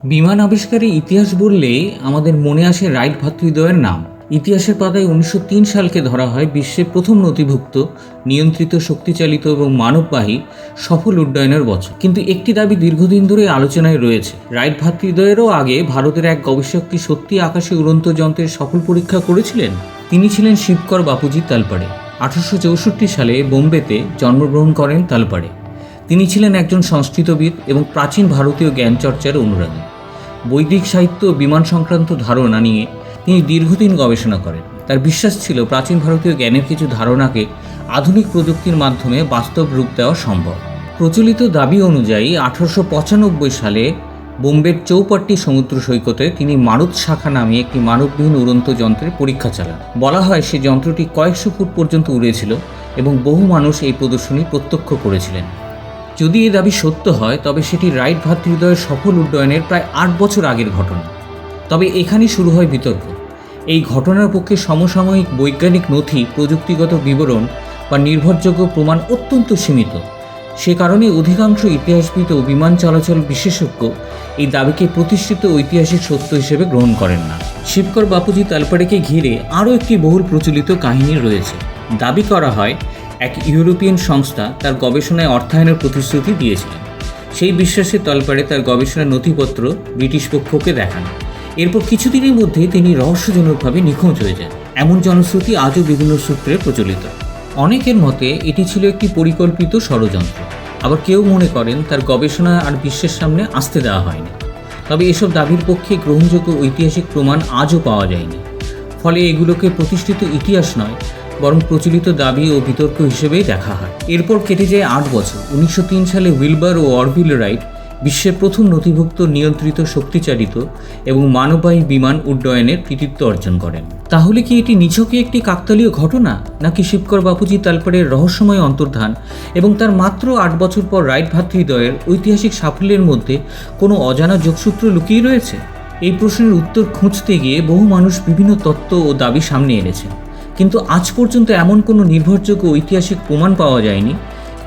বিমান আবিষ্কারের ইতিহাস বললে আমাদের মনে আসে রাইট ভ্রাতৃদ্বয়ের নাম। ইতিহাসের পাতায় 1903 সালকে ধরা হয় বিশ্বের প্রথম নথিভুক্ত নিয়ন্ত্রিত শক্তিচালিত এবং মানববাহী সফল উড্ডয়নের বছর। কিন্তু একটি দাবি দীর্ঘদিন ধরে আলোচনায় রয়েছে। রাইট ভ্রাতৃদ্বয়েরও আগে ভারতের এক গবেষক কি সত্যি আকাশে উড়ন্ত যন্ত্রের সফল পরীক্ষা করেছিলেন? তিনি ছিলেন শিবকর বাপুজি তালপাড়ে। 1864 সালে বোম্বেতে জন্মগ্রহণ করেন তালপাড়ে। তিনি ছিলেন একজন সংস্কৃতবিদ এবং প্রাচীন ভারতীয় জ্ঞানচর্চার অনুরাগী। বৈদিক সাহিত্য ও বিমান সংক্রান্ত ধারণা নিয়ে তিনি দীর্ঘদিন গবেষণা করেন। তার বিশ্বাস ছিল প্রাচীন ভারতীয় জ্ঞানের কিছু ধারণাকে আধুনিক প্রযুক্তির মাধ্যমে বাস্তব রূপ দেওয়া সম্ভব। প্রচলিত দাবি অনুযায়ী 1895 সালে বোম্বের চৌপাট্টি সমুদ্র সৈকতে তিনি মারুত শাখা নামে একটি মানববিহীন উড়ন্ত যন্ত্রের পরীক্ষা চালান। বলা হয় সে যন্ত্রটি কয়েকশো ফুট পর্যন্ত উড়েছিল এবং বহু মানুষ এই প্রদর্শনী প্রত্যক্ষ করেছিলেন। যদি এই দাবি সত্য হয় তবে সেটি রাইট ভ্রাতৃদ্বয়ের সফল উড্ডয়নের প্রায় 8 বছর আগের ঘটনা। তবে এখানেই শুরু হয় বিতর্ক। এই ঘটনার পক্ষে সমসাময়িক বৈজ্ঞানিক নথি, প্রযুক্তিগত বিবরণ বা নির্ভরযোগ্য প্রমাণ অত্যন্ত সীমিত। সে কারণে অধিকাংশ ইতিহাসবিদ ও বিমান চলাচল বিশেষজ্ঞ এই দাবিকে প্রতিষ্ঠিত ঐতিহাসিক সত্য হিসেবে গ্রহণ করেন না। শিবকর বাপুজি তালপাড়েকে ঘিরে আরও একটি বহুল প্রচলিত কাহিনী রয়েছে। দাবি করা হয় এক ইউরোপিয়ান সংস্থা তার গবেষণায় অর্থায়নের প্রতিশ্রুতি দিয়েছিলেন। সেই বিশ্বাসের তলপাড়ে তার গবেষণার নথিপত্র ব্রিটিশ পক্ষকে দেখান। এরপর কিছুদিনের মধ্যেই তিনি রহস্যজনকভাবে নিখোঁজ হয়ে যান। এমন জনশ্রুতি আজও বিভিন্ন সূত্রে প্রচলিত। অনেকের মতে এটি ছিল একটি পরিকল্পিত ষড়যন্ত্র, আবার কেউ মনে করেন তার গবেষণা আর বিশ্বের সামনে আসতে দেওয়া হয়নি। তবে এসব দাবির পক্ষে গ্রহণযোগ্য ঐতিহাসিক প্রমাণ আজও পাওয়া যায়নি। ফলে এগুলোকে প্রতিষ্ঠিত ইতিহাস নয়, বরং প্রচলিত দাবি ও বিতর্ক হিসেবেই দেখা হয়। এরপর কেটে যায় 8 বছর। 1903 সালে উইলবার ও অরভিল রাইট বিশ্বের প্রথম নথিভুক্ত নিয়ন্ত্রিত শক্তিচালিত এবং মানববাহী বিমান উড্ডয়নের কৃতিত্ব অর্জন করেন। তাহলে কি এটি নিছকই একটি কাকতালীয় ঘটনা, নাকি শিবকর বাপুজি তালপাড়ের রহস্যময় অন্তর্ধান এবং তার মাত্র 8 বছর পর রাইট ভ্রাতৃদ্বয়ের ঐতিহাসিক সাফল্যের মধ্যে কোনো অজানা যোগসূত্র লুকিয়ে রয়েছে? এই প্রশ্নের উত্তর খুঁজতে গিয়ে বহু মানুষ বিভিন্ন তত্ত্ব ও দাবি সামনে এনেছেন, কিন্তু আজ পর্যন্ত এমন কোনো নির্ভরযোগ্য ঐতিহাসিক প্রমাণ পাওয়া যায়নি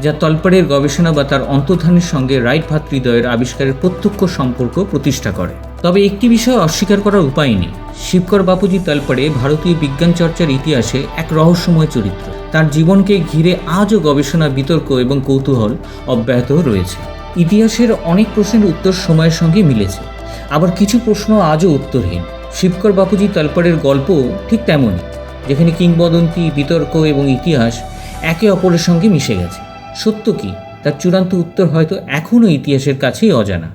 যা তলপাড়ের গবেষণা বা তার অন্তর্ধানের সঙ্গে রাইট ভ্রাতৃদ্বয়ের আবিষ্কারের প্রত্যক্ষ সম্পর্ক প্রতিষ্ঠা করে। তবে একটি বিষয় অস্বীকার করার উপায় নেই, শিবকর বাপুজি তালপাড়ে ভারতীয় বিজ্ঞান চর্চার ইতিহাসে এক রহস্যময় চরিত্র। তার জীবনকে ঘিরে আজও গবেষণা, বিতর্ক এবং কৌতূহল অব্যাহত রয়েছে। ইতিহাসের অনেক প্রশ্নের উত্তর সময়ের সঙ্গে মিলেছে, আবার কিছু প্রশ্ন আজও উত্তরহীন। শিবকর বাপুজি তালপাড়ের গল্প ঠিক তেমনই, যেখানে কিংবদন্তি, বিতর্ক এবং ইতিহাস একে অপরের সঙ্গে মিশে গেছে। সত্য কি, তার চূড়ান্ত উত্তর হয়তো এখনও ইতিহাসের কাছেই অজানা।